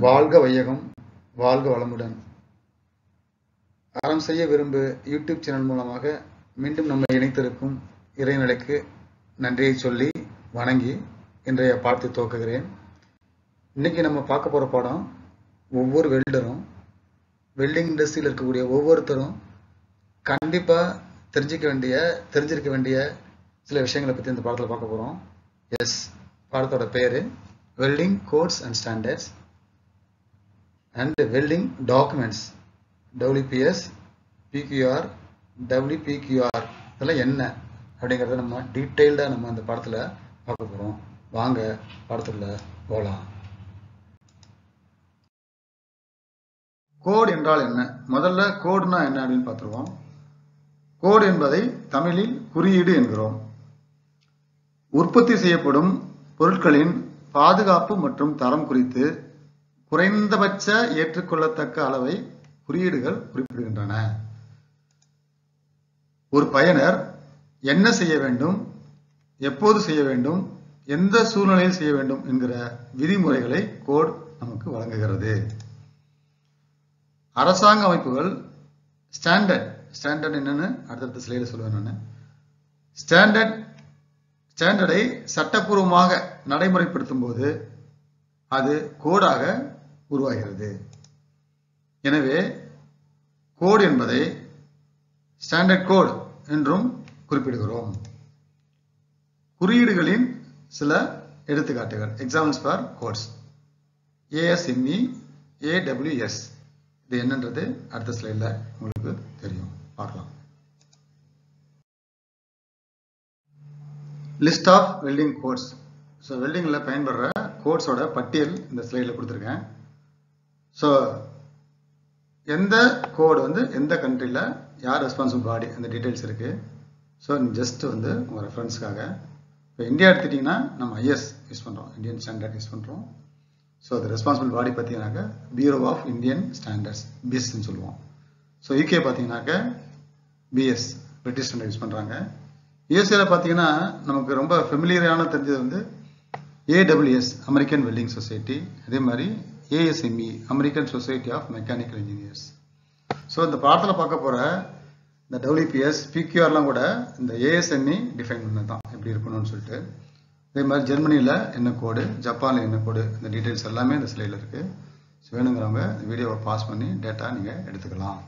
வாழ்க வையகம், வாழ்க வளமுடன். அறம் செய்ய விரும்பு யூடியூப் சேனல் மூலமாக மீண்டும் நம்ம இணைத்திருக்கும் இறைநிலைக்கு நன்றியை சொல்லி வணங்கி இன்றைய பாடத்தை துவக்குகிறேன். இன்னைக்கு நம்ம பார்க்க போற பாடம், ஒவ்வொரு வெல்டரும் வெல்டிங் இண்டஸ்ட்ரியில் இருக்கக்கூடிய ஒவ்வொருத்தரும் கண்டிப்பா தெரிஞ்சிருக்க வேண்டிய சில விஷயங்களை பத்தி இந்த பாடத்தில் பார்க்க போறோம். பாடத்தோட பேரு welding codes and standards and welding documents, WPS, PQR, WPQR இதெல்லாம் என்ன அப்படிங்கிறத நம்ம டீட்டெயில்டா நம்ம அந்த பாடத்துல பார்க்க போறோம். வாங்க பாடத்துல போகலாம். கோட் என்றால் என்ன? முதல்ல கோட்னா என்ன அப்படின்னு பார்த்துருவோம். கோட் என்பதை தமிழில் குறியீடு என்கிறோம். உற்பத்தி செய்யப்படும் பொருட்களின் பாதுகாப்பு மற்றும் தரம் குறித்து குறைந்தபட்ச ஏற்றுக்கொள்ளத்தக்க அளவை குறியீடுகள் குறிப்பிடுகின்றன. ஒரு பயனர் என்ன செய்ய வேண்டும், எப்போது செய்ய வேண்டும், எந்த சூழ்நிலையில் செய்ய வேண்டும் என்கிற விதிமுறைகளை கோட் நமக்கு வழங்குகிறது. அரசாங்க அமைப்புகள் ஸ்டாண்டர்ட் என்னன்னு அடுத்தடுத்த ஸ்லைடில் சொல்லுவேன் நான். ஸ்டாண்டர்டை சட்டப்பூர்வமாக நடைமுறைப்படுத்தும் போது அது கோடாக உருவாகிறது. எனவே கோட் என்பதை ஸ்டாண்டர்ட் கோட் என்றும் குறிப்பிடுகிறோம். குறியீடுகளின் சில எடுத்துக்காட்டுகள், examples for codes: ASME, AWS. இது என்னன்றது அடுத்த ஸ்லைட்ல உங்களுக்கு தெரியும், பார்க்கலாம். List of welding codes. So வெல்டிங்ல பயன்படுற கோட்ஸோட பட்டியல் இந்த ஸ்லைடில் கொடுத்துருக்கேன். ஸோ எந்த கோடு எந்த கண்ட்ரியில் யார் ரெஸ்பான்சிபிள் பாடி, அந்த டீட்டெயில்ஸ் இருக்கு. ஸோ ஜஸ்ட் உங்கள் ரெஃபரன்ஸ்க்காக. இப்போ இந்தியா எடுத்துட்டிங்கன்னா நம்ம IS யூஸ் பண்ணுறோம், இந்தியன் ஸ்டாண்டர்ட் யூஸ் பண்ணுறோம். ஸோ அது ரெஸ்பான்சிபிள் பாடி பார்த்தீங்கன்னாக்க பியூரோ ஆஃப் இந்தியன் ஸ்டாண்டர்ட்ஸ், BISன்னு சொல்லுவோம். ஸோ UK பார்த்தீங்கன்னாக்க BS, பிரிட்டிஷ் ஸ்டாண்டர்ட் யூஸ் பண்ணுறாங்க. USA பார்த்தீங்கன்னா நமக்கு ரொம்ப ஃபெமிலியரான தெரிஞ்சது AWS, அமெரிக்கன் வெல்டிங் சொசைட்டி. அதே மாதிரி ASME, American society of mechanical engineers. So இந்த பாடத்தில் பார்க்க போகிற இந்த WPS, PQRலாம் கூட இந்த ASME டிஃபைன் பண்ணது தான், எப்படி இருக்கணும்னு சொல்லிட்டு. அதே மாதிரி ஜெர்மனியில் என்ன கோடு, ஜப்பானில் என்ன கோடு, இந்த டீட்டெயில்ஸ் எல்லாமே இந்த ஸ்லைடில் இருக்குது. ஸோ வேணுங்கிறவங்க வீடியோவை பாஸ் பண்ணி டேட்டா நீங்கள் எடுத்துக்கலாம்.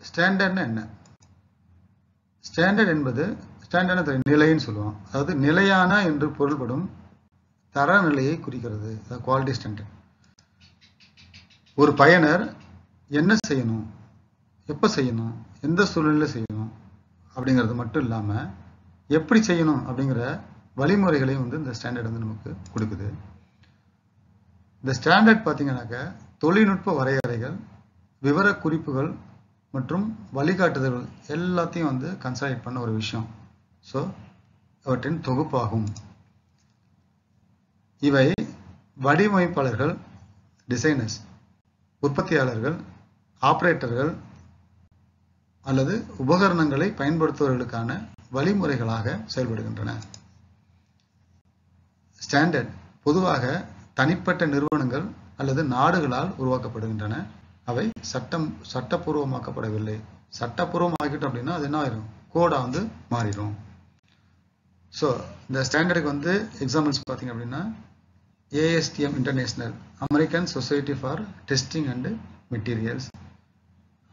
ஸ்டாண்டர்ட்னா என்ன? ஸ்டாண்டர்ட் என்பது நிலைன்னு சொல்லுவோம். அதாவது நிலையான என்று பொருள்படும் தரநிலையை குறிக்கிறது, குவாலிட்டி ஸ்டாண்டர்ட். ஒரு பயனர் என்ன செய்யணும், எப்போ செய்யணும், எந்த சூழ்நிலையில் செய்யணும் அப்படிங்கிறது மட்டும் இல்லாமல் எப்படி செய்யணும் அப்படிங்கிற வழிமுறைகளையும் இந்த ஸ்டாண்டர்ட் நமக்கு கொடுக்குது. இந்த ஸ்டாண்டர்ட் பார்த்தீங்கன்னாக்க தொழில்நுட்ப வரையறைகள், விவர குறிப்புகள் மற்றும் வழிகாட்டுதல்கள் எல்லாத்தையும் கன்சாலிடேட் பண்ண ஒரு விஷயம். ஸோ அவற்றின் தொகுப்பாகும். இவை வடிவமைப்பாளர்கள், டிசைனர்ஸ், உற்பத்தியாளர்கள், ஆபரேட்டர்கள் அல்லது உபகரணங்களை பயன்படுத்துவதற்கான வழிமுறைகளாக செயல்படுகின்றன. ஸ்டாண்டர்ட் பொதுவாக தனிப்பட்ட நிறுவனங்கள் அல்லது நாடுகளால் உருவாக்கப்படுகின்றன. அவை சட்டப்பூர்வமாக்கப்படவில்லை. சட்டப்பூர்வமாக்கிட்டோம் அப்படின்னா அது என்ன ஆயிரும், கோடா மாறிடும். ஸோ இந்த ஸ்டாண்டர்டுக்கு எக்ஸாம்பிள்ஸ் பார்த்தீங்க அப்படின்னா ASTM international, American society for testing and materials.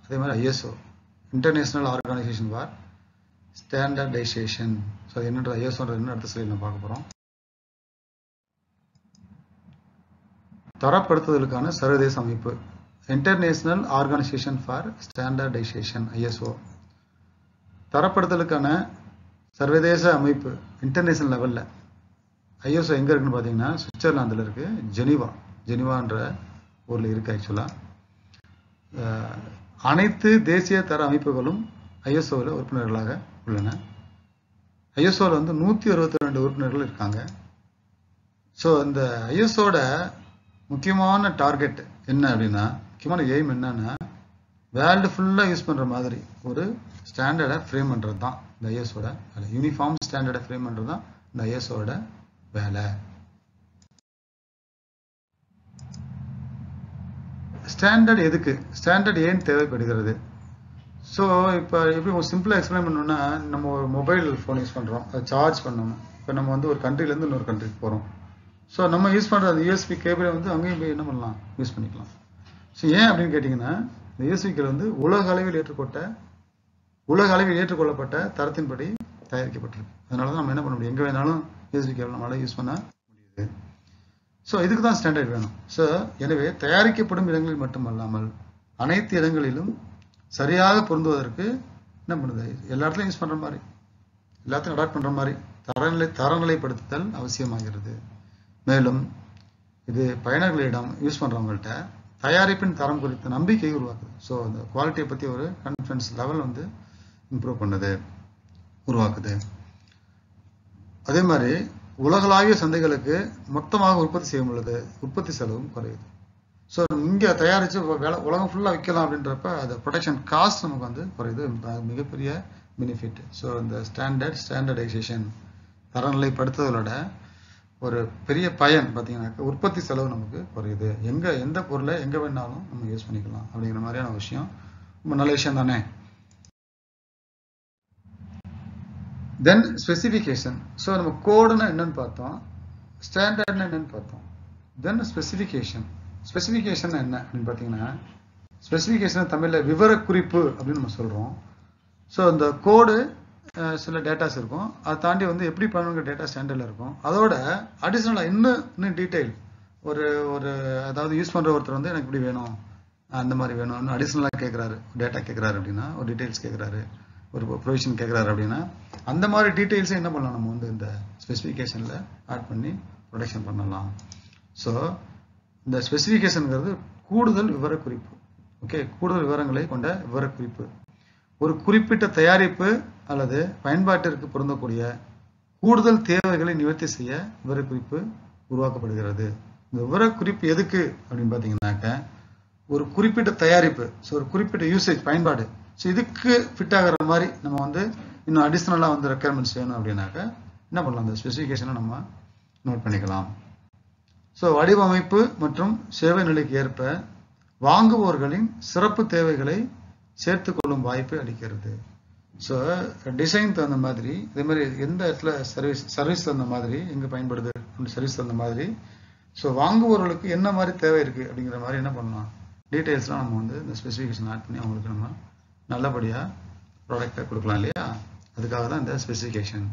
அதே மாதிரி ISO, international organisation for standardisation. So என்னன்றது ISOன்றது அடுத்த ஸ்லைடில் நம்ம பார்க்க போகிறோம். தரப்படுத்துதலுக்கான சர்வதேச அமைப்பு, international organisation for standardisation, ISO. தரப்படுத்தலுக்கான சர்வதேச அமைப்பு இன்டர்நேஷனல் லெவலில் ISO எங்கே இருக்குன்னு பார்த்தீங்கன்னா சுவிட்சர்லாந்தில் இருக்கு, ஜெனிவான்ற ஊரில் இருக்கு. ஆக்சுவலாக அனைத்து தேசிய தர அமைப்புகளும் ISOவில் உறுப்பினர்களாக உள்ளன. ISOவில் 162 உறுப்பினர்கள் இருக்காங்க. ஸோ இந்த ISOட முக்கியமான டார்கெட் என்ன அப்படின்னா, முக்கியமான எய்ம் என்னன்னா, வேர்ல்டு ஃபுல்லாக யூஸ் பண்ணுற மாதிரி ஒரு ஸ்டாண்டர்டை ஃப்ரேம் பண்ணுறது தான் இந்த ஐஎஸ்ஓட வேலை. யூனிஃபார்ம் ஸ்டாண்டர்டை ஃப்ரேம் பண்ணுறது தான் இந்த ஐஎஸ்ஓட வேலை. ஸ்டாண்டர்ட் எதுக்கு, ஸ்டாண்டர்ட் ஏன் தேவைப்படுகிறது? ஸோ இப்போ எப்படி ஒரு சிம்பிளாக எக்ஸ்பிளைன் பண்ணணும்னா, நம்ம ஒரு மொபைல் ஃபோன் யூஸ் பண்ணுறோம், அதை சார்ஜ் பண்ணணும். இப்போ நம்ம வந்து ஒரு கண்ட்ரிலேருந்து இன்னொரு கண்ட்ரிக்கு போகிறோம். ஸோ நம்ம யூஸ் பண்ணுற அந்த யூஎஸ்பி கேபிளை வந்து அங்கேயும் போய் என்ன பண்ணலாம், யூஸ் பண்ணிக்கலாம். ஸோ ஏன் அப்படின்னு கேட்டிங்கன்னா, இந்த யூஎஸ்பி கேபிள் வந்து உலக அளவில் ஏற்றுக்கொள்ளப்பட்ட தரத்தின்படி தயாரிக்கப்பட்டிருக்கு. அதனால தான் நம்ம என்ன பண்ண முடியும், எங்கே வேணாலும் யூஎஸ்பி கேபிள் நம்மளால யூஸ் பண்ண முடியுது. ஸோ இதுக்கு தான் ஸ்டாண்டர்ட் வேணும். ஸோ எனவே தயாரிக்கப்படும் இடங்களில் மட்டுமல்லாமல் அனைத்து இடங்களிலும் சரியாக பொருந்துவதற்கு என்ன பண்ணுது, எல்லா இடத்துலையும் யூஸ் பண்ணுற மாதிரி, எல்லாத்தையும் அடாப்ட் பண்ணுற மாதிரி தரநிலைப்படுத்துதல் அவசியமாகிறது. மேலும் இது பயனர்களிடம் யூஸ் பண்ணுறவங்கள்ட்ட தயாரிப்பின் தரம் குறித்த நம்பிக்கை உருவாக்குது. ஸோ அந்த குவாலிட்டியை பற்றி ஒரு கான்ஃபிடன்ஸ் லெவல் வந்து இம்ப்ரூவ் பண்ணுது, உருவாக்குது. அதே மாதிரி உலகளாவிய சந்தைகளுக்கு மொத்தமாக உற்பத்தி செய்யும் பொழுது உற்பத்தி செலவும் குறையுது. ஸோ இங்கே தயாரித்து உலகம் ஃபுல்லாக விற்கலாம் அப்படின்றப்ப அது ப்ரொடக்ஷன் காஸ்ட் நமக்கு வந்து குறையுது, மிகப்பெரிய பெனிஃபிட். ஸோ இந்த ஸ்டாண்டர்டைசேஷன் தரநிலைப்படுத்துதலோட ஒரு பெரிய பயன் பார்த்தீங்கன்னாக்க உற்பத்தி செலவு நமக்கு குறையுது. எந்த பொருளை எங்கே வேணாலும் நம்ம யூஸ் பண்ணிக்கலாம் அப்படிங்கிற மாதிரியான விஷயம் ரொம்ப நல்ல விஷயம் தானே. தென் ஸ்பெசிஃபிகேஷன். ஸோ நம்ம கோடுன்னா என்னன்னு பார்த்தோம், ஸ்டாண்டர்ட்னா என்னன்னு பார்த்தோம். தென் ஸ்பெசிஃபிகேஷன் என்ன அப்படின்னு பார்த்தீங்கன்னா, ஸ்பெசிஃபிகேஷன் தமிழில் விவரக்குறிப்பு அப்படின்னு நம்ம சொல்கிறோம். ஸோ இந்த கோடு சில டேட்டாஸ் இருக்கும், அதை தாண்டி வந்து எப்படி பண்ணுங்கிற டேட்டா ஸ்டாண்டர்டில் இருக்கும். அதோட அடிஷ்னலாக இன்னும் டீட்டெயில் ஒரு அதாவது யூஸ் பண்ணுற ஒருத்தர் வந்து எனக்கு இப்படி வேணும், அந்த மாதிரி வேணும், இன்னும் அடிஷ்னலாக கேட்குறாரு, டேட்டா கேட்குறாரு அப்படின்னா, ஒரு டீட்டெயில்ஸ் கேட்குறாரு, ஒரு ப்ரொவிஷன் கேட்குறாரு அப்படின்னா, அந்த மாதிரி டீட்டெயில்ஸை என்ன பண்ணலாம், நம்ம வந்து இந்த ஸ்பெசிஃபிகேஷனில் ஆட் பண்ணி ப்ரொடக்ஷன் பண்ணலாம். ஸோ இந்த ஸ்பெசிஃபிகேஷனுங்கிறது கூடுதல் விவரக்குறிப்பு. ஓகே, கூடுதல் விவரங்களை கொண்ட விவரக்குறிப்பு. ஒரு குறிப்பிட்ட தயாரிப்பு அல்லது பயன்பாட்டிற்கு பொருந்தக்கூடிய கூடுதல் தேவைகளை நிவர்த்தி செய்ய விவரக்குறிப்பு உருவாக்கப்படுகிறது. இந்த விவரக்குறிப்பு எதுக்கு அப்படின்னு பார்த்தீங்கன்னாக்க, ஒரு குறிப்பிட்ட தயாரிப்பு, ஸோ ஒரு குறிப்பிட்ட யூசேஜ் பயன்பாடு, ஸோ இதுக்கு ஃபிட் ஆகிற மாதிரி நம்ம வந்து இன்னும் அடிஷ்னலாக வந்து ரெக்குயர்மெண்ட்ஸ் வேணும் அப்படின்னாக்க என்ன பண்ணலாம், அந்த ஸ்பெசிஃபிகேஷனை நம்ம நோட் பண்ணிக்கலாம். ஸோ வடிவமைப்பு மற்றும் சேவை நிலைக்கு ஏற்ப வாங்குவோர்களின் சிறப்பு தேவைகளை சேர்த்துக்கொள்ளும் வாய்ப்பை அளிக்கிறது. ஸோ டிசைன் தகுந்த மாதிரி, இதே மாதிரி எந்த இடத்துல சர்வீஸ் தகுந்த மாதிரி, எங்கே பயன்படுது சர்வீஸ் தகுந்த மாதிரி, ஸோ வாங்குவோர்களுக்கு என்ன மாதிரி தேவை இருக்குது அப்படிங்கிற மாதிரி என்ன பண்ணலாம், டீட்டெயில்ஸ்லாம் நம்ம வந்து இந்த ஸ்பெசிஃபிகேஷன் ஆட் பண்ணி அவங்களுக்கு நம்ம நல்லபடியாக ப்ராடக்டை கொடுக்கலாம் இல்லையா. அதுக்காக தான் இந்த ஸ்பெசிஃபிகேஷன்.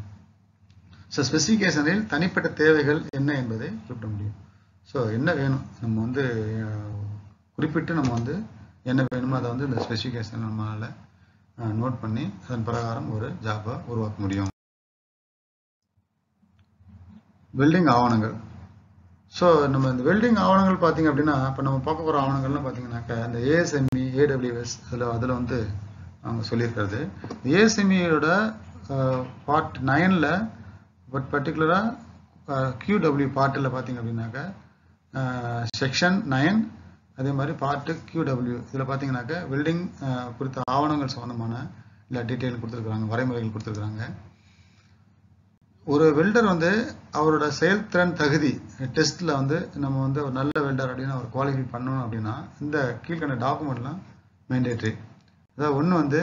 ஸோ ஸ்பெசிஃபிகேஷனில் தனிப்பட்ட தேவைகள் என்ன என்பதை குறிப்பிட முடியும். ஸோ என்ன வேணும், நம்ம வந்து குறிப்பிட்டு நம்ம வந்து என்ன வேணுமோ அதை வந்து இந்த ஸ்பெசிஃபிகேஷன் நம்மளால் நோட் பண்ணி அதன் பிரகாரம் ஒரு ஜாபை உருவாக்க முடியும். வெல்டிங் ஆவணங்கள். ஸோ நம்ம இந்த வெல்டிங் ஆவணங்கள் பார்த்தீங்க அப்படின்னா, இப்போ நம்ம பார்க்க போகிற ஆவணங்கள்லாம் பார்த்தீங்கன்னாக்கா இந்த ஏஎஸ்எம்இ, AWS அதில் வந்து அவங்க சொல்லியிருக்கிறது. ஏஎஸ்எம்இயோட பார்ட் 9ல் பர்டிகுலராக QW பார்ட்டில் பார்த்தீங்க அப்படின்னாக்கா செக்ஷன் 9, அதே மாதிரி பார்ட்டு QW இதில் பார்த்தீங்கன்னாக்கா வெல்டிங் குறித்த ஆவணங்கள் சம்மந்தமான இல்லை டீட்டெயில் கொடுத்துருக்குறாங்க, வரைமுறைகள் கொடுத்துருக்குறாங்க. ஒரு வெல்டர் வந்து அவரோட செயல்திறன் தகுதி டெஸ்ட்டில் வந்து நம்ம வந்து ஒரு நல்ல வெல்டர் அப்படின்னு அவர் குவாலிஃபை பண்ணணும் அப்படின்னா இந்த கீழ்கண்ட டாக்குமெண்ட்லாம் மேண்டேட்ரி. அதாவது ஒன்று வந்து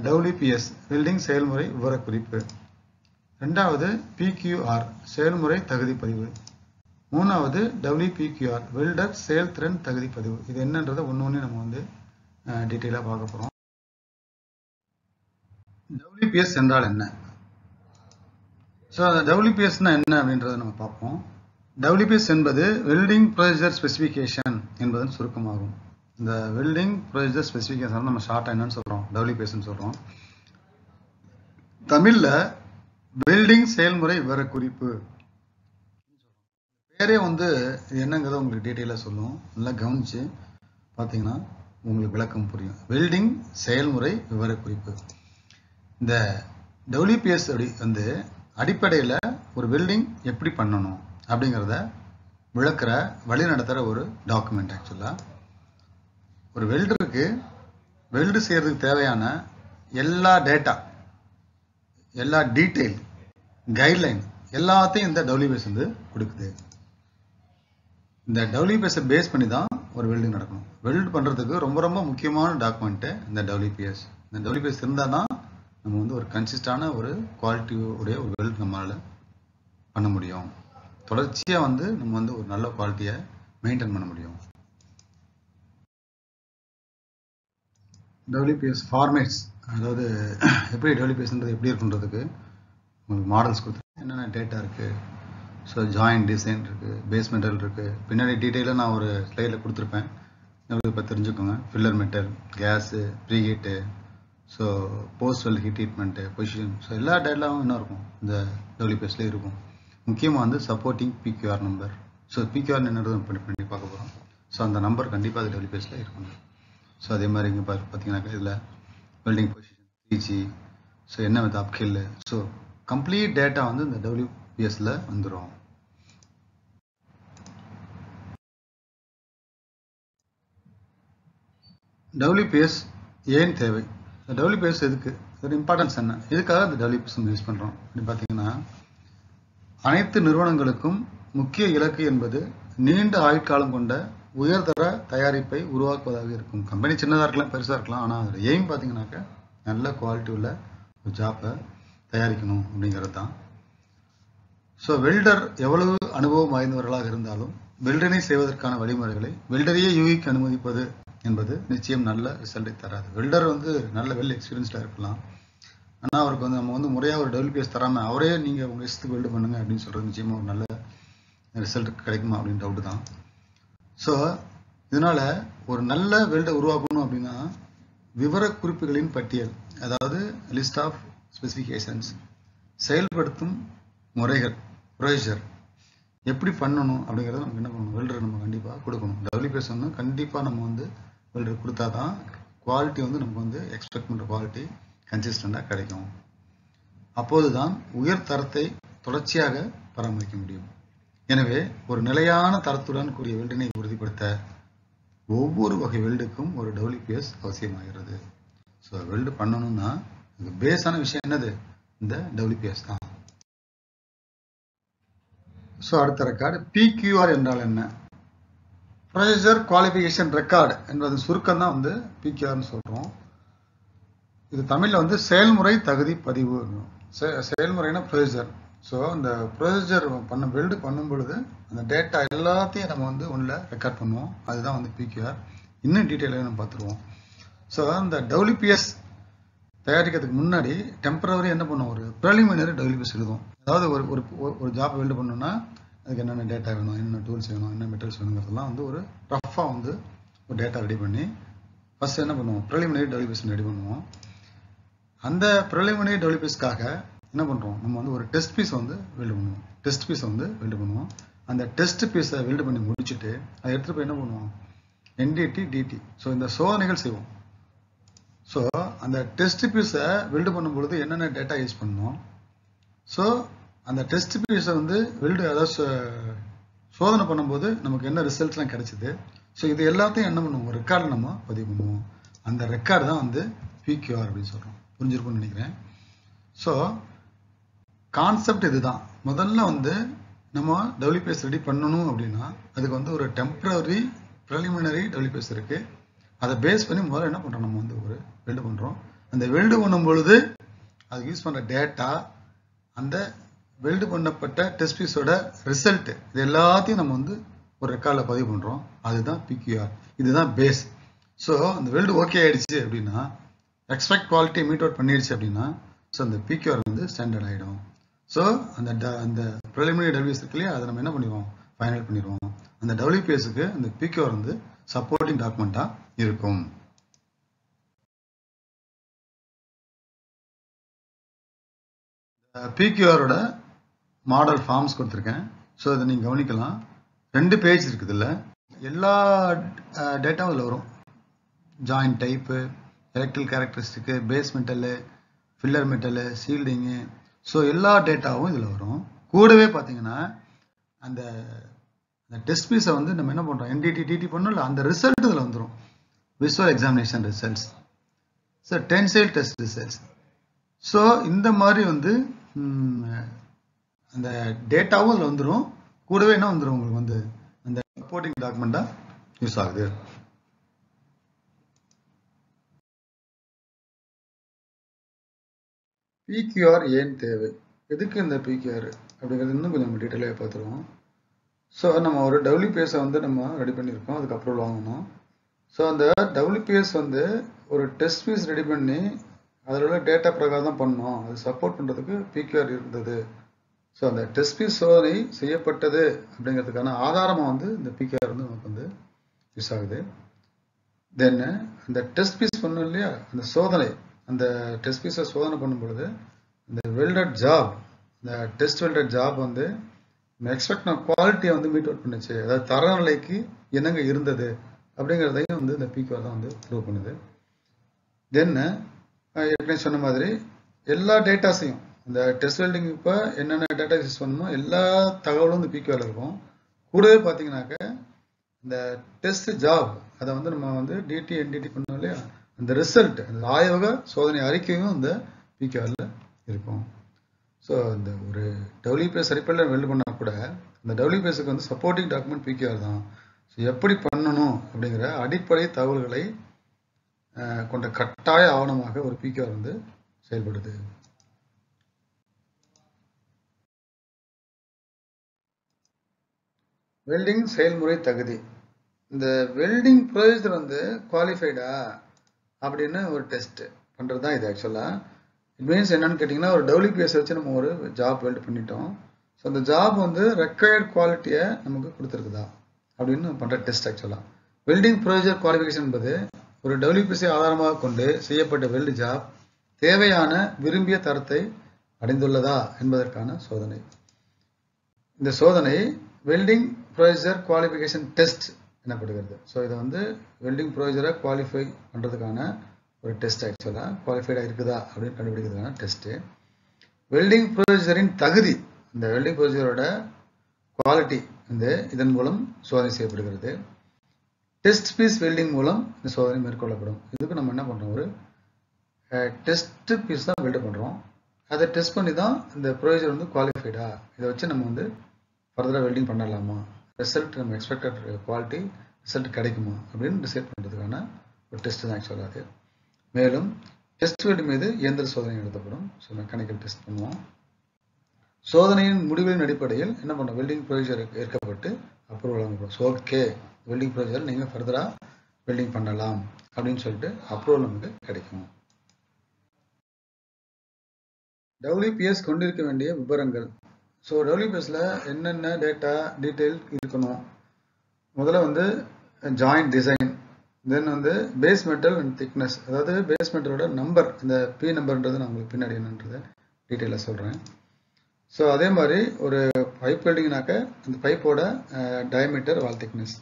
WPS வெல்டிங் செயல்முறை விவரக்குறிப்பு, ரெண்டாவது PQR செயல்முறை தகுதி பதிவு, மூணாவது WPQR வெல்டர் செயல்திறன் தகுதி பதிவு. இது என்னன்றதை ஒன்று நம்ம வந்து டீட்டெயிலாக பார்க்க போகிறோம். WPS என்றால் என்ன? ஸோ WPSனா என்ன அப்படின்றத நம்ம பார்ப்போம். WPS என்பது வெல்டிங் ப்ரொசீஜர் ஸ்பெசிஃபிகேஷன் என்பதன் சுருக்கமாகும். இந்த வெல்டிங் ப்ரொசீஜர் ஸ்பெசிஃபிகேஷன் நம்ம ஷார்ட்டாக என்னன்னு சொல்கிறோம், WPSன்னு சொல்கிறோம். தமிழில் வெல்டிங் செயல்முறை விவரக்குறிப்பு. பேரே வந்து என்னங்கிறத உங்களுக்கு டீட்டெயிலாக சொல்லுவோம், நல்லா கவனித்து பார்த்தீங்கன்னா உங்களுக்கு விளக்கம் புரியும். வெல்டிங் செயல்முறை விவரக்குறிப்பு. இந்த WPS அப்படி வந்து அடிப்படையில் ஒரு வெல்டிங் எப்படி பண்ணணும் அப்படிங்கிறத விளக்குற வழி நடத்துகிற ஒரு டாக்குமெண்ட். ஆக்சுவலாக ஒரு வெல்டருக்கு வெல்டருக்கு வெல்டு செய்யறதுக்கு தேவையான எல்லா டேட்டா, எல்லா டீட்டெயில், கைட்லைன் எல்லாத்தையும் இந்த WPS வந்து கொடுக்குது. இந்த WPS பேஸ் பண்ணி தான் ஒரு வெல்டிங் நடக்கணும். வெல்டு பண்றதுக்கு ரொம்ப ரொம்ப முக்கியமான டாக்குமெண்ட் இந்த WPS. இந்த WPS இருந்தால் தான் நம்ம வந்து ஒரு கன்சிஸ்டான ஒரு குவாலிட்டி உடைய ஒரு வெல்ட் நம்மளால பண்ண முடியும். தொடர்ச்சியா வந்து நம்ம வந்து ஒரு நல்ல குவாலிட்டியை மெயின்டைன் பண்ண முடியும். WPS ஃபார்மேட்ஸ், அதாவது எப்படி WPSன்றது எப்படி இருக்குன்றதுக்கு உங்களுக்கு மாடல்ஸ் கொடுத்துருக்கேன். என்னென்ன டேட்டா இருக்கு, ஸோ ஜாயிண்ட் டிசைன் இருக்கு, பேஸ் மெட்டல் இருக்கு, பின்னாடி டீட்டெயிலாக நான் ஒரு ஸ்லைடில் கொடுத்துருப்பேன். இப்போ தெரிஞ்சுக்கோங்க. Filler metal, gas, preheat, so post weld heat treatment, position, so எல்லா டேட்டாவும் என்ன இருக்கும் இந்த WPSல இருக்கும். முக்கியமாக வந்து supporting PQR number. So PQR என்னது பண்ணி பார்க்க போகிறோம். ஸோ அந்த நம்பர் கண்டிப்பாக அது WPSல இருக்கணும். ஸோ அதே மாதிரி இங்கே பார்த்தீங்கன்னாக்கா இதில் வெல்டிங் பொசிஷன், 3G, ஸோ என்ன with upskill, so complete data வந்து இந்த WPSல வந்துடும். WPS ஏன் தேவை, WPS எதுக்கு, ஒரு இம்பார்ட்டன்ஸ் என்ன, எதுக்காக இந்த WPS யூஸ் பண்ணுறோம் அப்படின்னு பார்த்தீங்கன்னா, அனைத்து நிறுவனங்களுக்கும் முக்கிய இலக்கு என்பது நீண்ட ஆயுட்காலம் கொண்ட உயர்தர தயாரிப்பை உருவாக்குவதாக இருக்கும். கம்பெனி சின்னதாக இருக்கலாம், பெருசாக இருக்கலாம், ஆனால் அதோட எய்ம் பார்த்தீங்கன்னாக்கா நல்ல குவாலிட்டி உள்ள ஒரு ஜாப்பை தயாரிக்கணும் அப்படிங்கிறது தான். ஸோ வெல்டர் எவ்வளவு அனுபவம் வாய்ந்தவர்களாக இருந்தாலும் வெல்டனை செய்வதற்கான வழிமுறைகளை வெல்டரையே யூகிக்க அனுமதிப்பது என்பது நிச்சயம் நல்ல ரிசல்ட்டை தராது. வெல்டர் வந்து நல்ல வெல் எக்ஸ்பீரியன்ஸ்டாக இருக்கலாம், ஆனால் அவருக்கு வந்து நம்ம வந்து முறையாக ஒரு WPS தராமல் அவரே நீங்கள் உங்கள் இஷ்டத்துக்கு வெல்டு பண்ணுங்க அப்படின்னு சொல்கிறது நிச்சயமாக ஒரு நல்ல ரிசல்ட் கிடைக்குமா அப்படின்னு டவுட்டு தான். ஸோ இதனால ஒரு நல்ல வெல்டை உருவாக்கணும் அப்படின்னா விவரக்குறிப்புகளின் பட்டியல், அதாவது லிஸ்ட் ஆஃப் ஸ்பெசிஃபிகேஷன்ஸ், செயல்படுத்தும் முறைகள், ப்ரொசீஜர் எப்படி பண்ணணும் அப்படிங்கிறத நமக்கு என்ன பண்ணணும், வெல்டர் நம்ம கண்டிப்பாக கொடுக்கணும். WPS வந்து கண்டிப்பாக நம்ம வந்து வெல்டர் கொடுத்தா தான் குவாலிட்டி வந்து நமக்கு வந்து எக்ஸ்பெக்ட் பண்ணுற குவாலிட்டி கன்சிஸ்டண்டாக கிடைக்கும். அப்போது தான் உயர் தரத்தை தொடர்ச்சியாக பராமரிக்க முடியும். எனவே ஒரு நிலையான தரத்துடன் கூடிய வெல்டினை உறுதிப்படுத்த ஒவ்வொரு வகை வெல்டுக்கும் ஒரு WPS அவசியமாகிறது. ஸோ வெல்டு பண்ணணும்னா இது பேஸான விஷயம் என்னது, இந்த WPS தான். ஸோ அடுத்த ரெக்கார்டு PQR என்றால் என்ன, ப்ரொசீஜர் குவாலிஃபிகேஷன் ரெக்கார்டு என்பது சுருக்கம் தான் வந்து PQRன்னு சொல்கிறோம். இது தமிழில் வந்து செயல்முறை தகுதி பதிவு. செயல்முறைனா ப்ரொசீஜர். ஸோ இந்த ப்ரொசீஜர் வெல்டு பண்ணும் பொழுது அந்த டேட்டா எல்லாத்தையும் நம்ம வந்து ஒன்றில் ரெக்கார்ட் பண்ணுவோம். அதுதான் வந்து PQR. இன்னும் டீட்டெயிலாக நம்ம பார்த்துருவோம். ஸோ இந்த WPS தயாரிக்கிறதுக்கு முன்னாடி டெம்பரவரி என்ன பண்ணுவோம், ஒரு ப்ரிலிமினரி WPS எழுதுவோம். அதாவது ஒரு ஜாப் வெல்டு பண்ணணும்னா அதுக்கு என்னென்ன டேட்டா வேணும், என்னென்ன டூல்ஸ் வேணும், என்ன மெட்டீரியல்ஸ் வேணுங்கிறதெல்லாம் வந்து ஒரு ரஃபாக வந்து ஒரு டேட்டா ரெடி பண்ணி ஃபர்ஸ்ட் என்ன பண்ணுவோம், ப்ரிலிமினரி WPS ரெடி பண்ணுவோம். அந்த ப்ரிலிமினரி WPSக்காக என்ன பண்ணுறோம், நம்ம வந்து ஒரு டெஸ்ட் பீஸ் வந்து வெல்டு பண்ணுவோம். டெஸ்ட் பீஸை வந்து வெல்டு பண்ணுவோம். அந்த டெஸ்ட் பீஸை வெல்டு பண்ணி முடிச்சுட்டு அதை எடுத்துகிட்டு போய் என்ன பண்ணுவோம், NDT, DT, ஸோ இந்த சோதனைகள் செய்வோம். ஸோ அந்த டெஸ்ட் பீஸை வெல்டு பண்ணும்பொழுது என்னென்ன டேட்டா யூஸ் பண்ணணும், ஸோ அந்த டெஸ்ட் பீஸை வந்து வெல்டு அதாவது சோதனை பண்ணும்போது நமக்கு என்ன ரிசல்ட்ஸ்லாம் கிடைச்சிது, ஸோ இது எல்லாத்தையும் என்ன பண்ணுவோம், ரெக்கார்டில் நம்ம பதிவு பண்ணுவோம். அந்த ரெக்கார்டு தான் வந்து PQR அப்படின்னு சொல்கிறோம். புரிஞ்சிருக்கும்னு நினைக்கிறேன். ஸோ கான்செப்ட் இதுதான். முதல்ல வந்து நம்ம WPS ரெடி பண்ணணும் அப்படின்னா அதுக்கு வந்து ஒரு டெம்பரரி ப்ரிலிமினரி WPS இருக்கு. அதை பேஸ் பண்ணி முதல்ல என்ன பண்ணுறோம், நம்ம வந்து ஒரு வெல்டு பண்ணுறோம். அந்த வெல்டு பண்ணும் பொழுது அதுக்கு யூஸ் பண்ணுற டேட்டா, அந்த வெல்டு பண்ணப்பட்ட டெஸ்ட் பீஸோட ரிசல்ட், இது எல்லாத்தையும் நம்ம வந்து ஒரு ரெக்கார்டில் பதிவு பண்ணுறோம். அதுதான் PQR. இதுதான் பேஸ். ஸோ அந்த வெல்டு ஓகே ஆயிடுச்சு அப்படின்னா, எக்ஸ்பெக்ட் குவாலிட்டி மீட் அவுட் பண்ணிடுச்சு அப்படின்னா, ஸோ அந்த PQR வந்து ஸ்டாண்டர்ட் ஆகிடும். ஸோ அந்த ப்ரிலிமினரி WPS இருக்கு இல்லையா, அதை நம்ம என்ன பண்ணிடுவோம், ஃபைனல் பண்ணிடுவோம். அந்த WPSக்கு அந்த PQR வந்து சப்போர்ட்டிங் டாக்குமெண்ட்டாக இருக்கும். PQRோட மாடல் ஃபார்ம்ஸ் கொடுத்துருக்கேன். ஸோ இதை நீங்கள் கவனிக்கலாம். 2 பேஜ் இருக்குது. இல்லை எல்லா டேட்டாவும் இதில் வரும். Joint type, electrical characteristic, base metal, filler metal, shielding, so எல்லா டேட்டாவும் இதில் வரும். கூடவே பார்த்தீங்கன்னா அந்த டெஸ்ட் பீஸை வந்து நம்ம என்ன பண்ணுறோம், NDT, DT பண்ணோம்ல, அந்த ரிசல்ட் இதில் வந்துடும். visual examination results, so tensile test results. So இந்த மாதிரி வந்து அந்த டேட்டாவும் அதில் வந்துடும், கூடவே என்ன வந்துடும் உங்களுக்கு வந்து அந்த சப்போர்ட்டிங் டாக்குமெண்ட்டாக யூஸ் ஆகுது. பிக்யூஆர் ஏன் தேவை, எதுக்கு இந்த பிக்யூஆர் அப்படிங்கிறது இன்னும் கொஞ்சம் நம்ம டீட்டெயிலாக பார்த்துருவோம். ஸோ நம்ம ஒரு டபிள்யூபிஎஸை வந்து நம்ம ரெடி பண்ணியிருக்கோம், அதுக்கு அப்ரூவல் வாங்கணும். ஸோ அந்த டபிள்யூபிஎஸ் வந்து ஒரு டெஸ்ட் பீஸ் ரெடி பண்ணி அதில் உள்ள டேட்டா பிரகாரம் தான் பண்ணோம், அது சப்போர்ட் பண்ணுறதுக்கு பிக்யூஆர் இருந்தது. ஸோ அந்த டெஸ்ட் பீஸ் சோதனை செய்யப்பட்டது அப்படிங்கிறதுக்கான ஆதாரமாக வந்து இந்த பிக்யூஆர் வந்து நமக்கு வந்து யூஸ் ஆகுது. தென் அந்த டெஸ்ட் பீஸ் பண்ணோம் இல்லையா, அந்த சோதனை, அந்த டெஸ்ட் பீஸை சோதனை பண்ணும் பொழுது இந்த வெல்டட் ஜாப், இந்த டெஸ்ட் வெல்டட் ஜாப் வந்து எக்ஸ்பெக்ட் குவாலிட்டியை வந்து மீட் அவுட் பண்ணுச்சு, அதாவது தரநிலைக்கு என்னங்க இருந்தது அப்படிங்கிறதையும் வந்து இந்த பிக்யூஆர் தான் வந்து ப்ரூவ் பண்ணுது. தென் ஏற்கனவே சொன்ன மாதிரி எல்லா டேட்டாஸையும், இந்த டெஸ்ட் வெல்டிங் இப்போ என்னென்ன டேட்டா யூஸ் பண்ணணுமோ எல்லா தகவலும் இந்த பிக்யூஆரில் இருக்கும். கூடவே பார்த்தீங்கன்னாக்க இந்த டெஸ்ட் ஜாப் அதை வந்து நம்ம வந்து டிடி என்டிடி பண்ணோம் இல்லையா, அந்த ரிசல்ட், அந்த ஆய்வக சோதனை அறிக்கையும் இந்த பிக்யூஆரில் இருக்கும். ஸோ இந்த ஒரு டபிள்யூபிஎஸ் அடிப்படையில் வெல்டு பண்ணால் கூட இந்த டபிள்யூபிஎஸ்க்கு வந்து சப்போர்ட்டிங் டாக்குமெண்ட் பிக்யூஆர் தான். ஸோ எப்படி பண்ணணும் அப்படிங்கிற அடிப்படை தகவல்களை கொண்ட கட்டாய ஆவணமாக ஒரு பிக்யூஆர் வந்து செயல்படுது. வெல்டிங் செயல்முறை தகுதி, இந்த வெல்டிங் ப்ரொசீஜர் வந்து குவாலிஃபைடா அப்படின்னு ஒரு டெஸ்ட் பண்ணுறது தான் இது. ஆக்சுவலாக இட் மீன்ஸ் என்னன்னு கேட்டிங்கன்னா, ஒரு டபிள்யூபிஎஸ் வச்சு நம்ம ஒரு ஜாப் வெல்டு பண்ணிட்டோம். ஸோ அந்த ஜாப் வந்து ரெக்வயர்ட் குவாலிட்டியை நமக்கு கொடுத்துருக்குதா அப்படின்னு பண்ணுற டெஸ்ட். ஆக்சுவலாக வெல்டிங் ப்ரொசீஜர் குவாலிஃபிகேஷன் என்பது ஒரு டபிள்யூபிஎஸ்ஐ ஆதாரமாக கொண்டு செய்யப்பட்ட வெல்டு ஜாப் தேவையான விரும்பிய தரத்தை அடைந்துள்ளதா என்பதற்கான சோதனை. இந்த சோதனை வெல்டிங் ப்ரொசீஜர் குவாலிஃபிகேஷன் டெஸ்ட் எனப்படுகிறது. ஸோ இதை வந்து வெல்டிங் ப்ரொசீஜரை குவாலிஃபை பண்ணுறதுக்கான ஒரு டெஸ்ட். ஆக்சுவலாக குவாலிஃபைடாக இருக்குதா அப்படின்னு கண்டுபிடிக்கிறதுக்கான டெஸ்ட்டு. வெல்டிங் ப்ரொசீஜரின் தகுதி, இந்த வெல்டிங் ப்ரொசீஜரோட குவாலிட்டி வந்து இதன் மூலம் சோதனை செய்யப்படுகிறது. டெஸ்ட் பீஸ் வெல்டிங் மூலம் இந்த சோதனை மேற்கொள்ளப்படும். இதுக்கு நம்ம என்ன பண்ணுறோம், ஒரு டெஸ்ட் பீஸ் தான் வெல்டு பண்ணுறோம், அதை டெஸ்ட் பண்ணி தான் இந்த ப்ரொசீஜர் வந்து குவாலிஃபைடா, இதை வச்சு நம்ம வந்து ஃபர்தராக வெல்டிங் பண்ணலாமா, ரிசல்ட் நம்ம எக்ஸ்பெக்டட் குவாலிட்டி ரிசல்ட் கிடைக்குமா அப்படின்னு டிசைட் பண்ணுறதுக்கான ஒரு டெஸ்ட் தான் ஆக்சுவலாக அது. மேலும் டெஸ்ட் வெல்டு மீது இயந்திர சோதனை நடத்தப்படும். ஸோ மெக்கானிக்கல் டெஸ்ட் பண்ணுவோம். சோதனையின் முடிவுகளின் அடிப்படையில் என்ன பண்ணோம், வெல்டிங் ப்ரொசீஜர் ஏற்கப்பட்டு அப்ரூவல் வழங்கப்படும். ஸோ ஓகே, வெல்டிங் ப்ரொசீஜர் நீங்கள் ஃபர்தராக வெல்டிங் பண்ணலாம் அப்படின்னு சொல்லிட்டு அப்ரூவல் நமக்கு கிடைக்கும். டபிள்யூபிஎஸ் கொண்டிருக்க வேண்டிய விவரங்கள். ஸோ டபிள்யூபிஎஸ்ல என்னென்ன டீட்டெயில் இருக்கணும், முதல்ல வந்து ஜாயிண்ட் டிசைன், தென் வந்து பேஸ் மெட்டல் அண்ட் திக்னஸ், அதாவது பேஸ் மெட்டலோட நம்பர், இந்த பி நம்பர்ன்றது நான் உங்களுக்கு பின்னாடி என்னன்றதை டீட்டெயிலாக சொல்கிறேன். ஸோ அதே மாதிரி ஒரு பைப் வெல்டிங்னாக்க அந்த பைப்போட டயமீட்டர், வால் திக்னஸ்.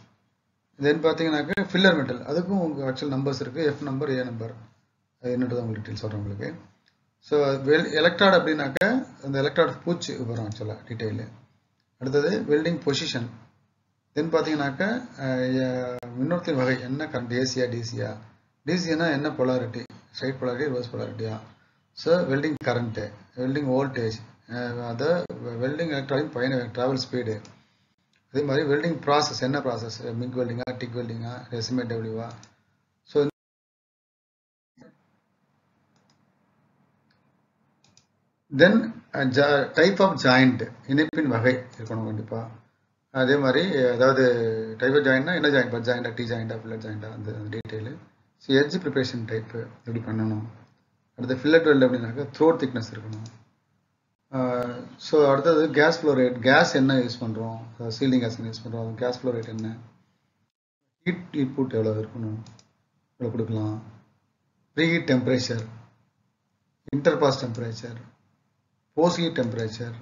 தென் பார்த்தீங்கன்னாக்க ஃபில்லர் மெட்டல், அதுக்கும் உங்களுக்கு ஆக்சுவல் நம்பர்ஸ் இருக்குது, எஃப் நம்பர், ஏ நம்பர், அது என்னன்றதை உங்களுக்கு டீட்டெயில் சொல்கிறேன் உங்களுக்கு. ஸோ எலக்ட்ராட் அப்படின்னாக்க அந்த எலக்ட்ராட் பூச்சி வரும் ஆக்சுவலாக டீட்டெயிலு. அடுத்தது வெல்டிங் பொசிஷன். தென் பார்த்தீங்கன்னாக்க மின்னோட்டத்தின் வகை, என்ன கரண்ட், ஏசியா டிசியா, டிசினா என்ன பொலாரிட்டி, ஸ்ட்ரைட் பொலாரிட்டி, ரிவர்ஸ் பொலாரிட்டியா. So welding current, welding voltage, அதை வெல்டிங் எலக்ட்ரானிக் பயண ட்ராவல் ஸ்பீடு. அதே மாதிரி வெல்டிங் ப்ராசஸ், என்ன ப்ராசஸ், மிக் வெல்டிங்கா, டிக் வெல்டிங்கா, ரெசிமேட் டபிள்யூவா. So then type of joint, இணைப்பின் வகை இருக்கணும் கண்டிப்பாக. அதே மாதிரி அதாவது டைப் ஆஃப் ஜாயிண்ட்னா என்ன ஜாயிண்ட், பட் ஜாயிண்டா, டி ஜாயிண்டா, ஃபில்லட் ஜாயிண்டா, அந்த detail. So edge preparation type எப்படி பண்ணணும். அடுத்து ஃபில்லட் வெல்ட் அப்படின்னாக்கா த்ரோட் திக்னஸ் இருக்கணும். ஸோ அடுத்தது கேஸ் ஃப்ளோ ரேட், கேஸ் என்ன யூஸ் பண்ணுறோம், சீலிங் கேஸ் என்ன யூஸ் பண்ணுறோம், கேஸ் ஃப்ளோ ரேட் என்ன, ஹீட் இன்புட் எவ்வளோ இருக்கணும், எவ்வளோ கொடுக்கலாம், preheat temperature, இன்டர்பாஸ் temperature, post heat temperature.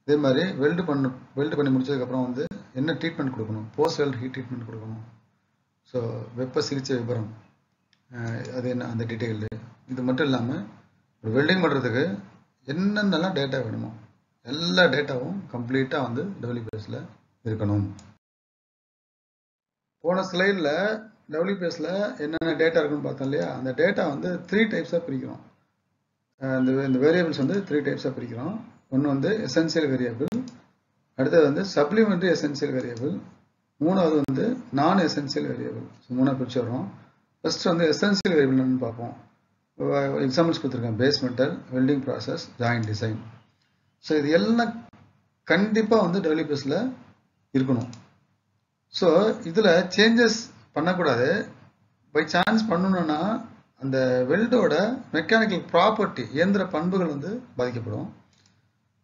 இதே மாதிரி வெல்டு பண்ணி முடிச்சதுக்கப்புறம் வந்து என்ன ட்ரீட்மெண்ட் கொடுக்கணும், போஸ்ட் வெல்ட் ஹீட் ட்ரீட்மெண்ட் கொடுக்கணும். ஸோ வெப்ப சிகிச்சை விபரம், அது என்ன, அந்த டீட்டெயிலு. இது மட்டும் இல்லாமல் ஒரு வெல்டிங் பண்ணுறதுக்கு என்னென்னலாம் டேட்டா வேணுமோ எல்லா டேட்டாவும் கம்ப்ளீட்டாக வந்து டபிள்யூபிஎஸ்ல இருக்கணும். போன ஸ்லைடில் WPSல என்னென்ன டேட்டா இருக்குன்னு பார்த்தோம் இல்லையா, அந்த டேட்டா வந்து 3 டைப்ஸாக பிரிக்கிறோம். இந்த வேரியபிள்ஸ் வந்து 3 டைப்ஸாக பிரிக்கிறோம். ஒன்று வந்து எசென்சியல் வேரியபிள், அடுத்தது வந்து சப்ளிமெண்ட்ரி எசென்சியல் வேரியபிள், மூணாவது வந்து நான் எசென்சியல் வேரியபிள். ஸோ மூணாக பிரிச்சு வரோம். ஃபர்ஸ்ட் வந்து எசென்சியல் வேரியபிள்னு பார்ப்போம். எக்ஸாம்பிள்ஸ் கொடுத்துருக்கேன்: base metal, welding process, joint design. So இது எல்லாம் கண்டிப்பாக வந்து WPSல இருக்கணும். ஸோ இதில் சேஞ்சஸ் பண்ணக்கூடாது. பை சான்ஸ் பண்ணணும்னா அந்த வெல்டோட மெக்கானிக்கல் ப்ராப்பர்ட்டி, இயந்திர பண்புகள் வந்து பாதிக்கப்படும்.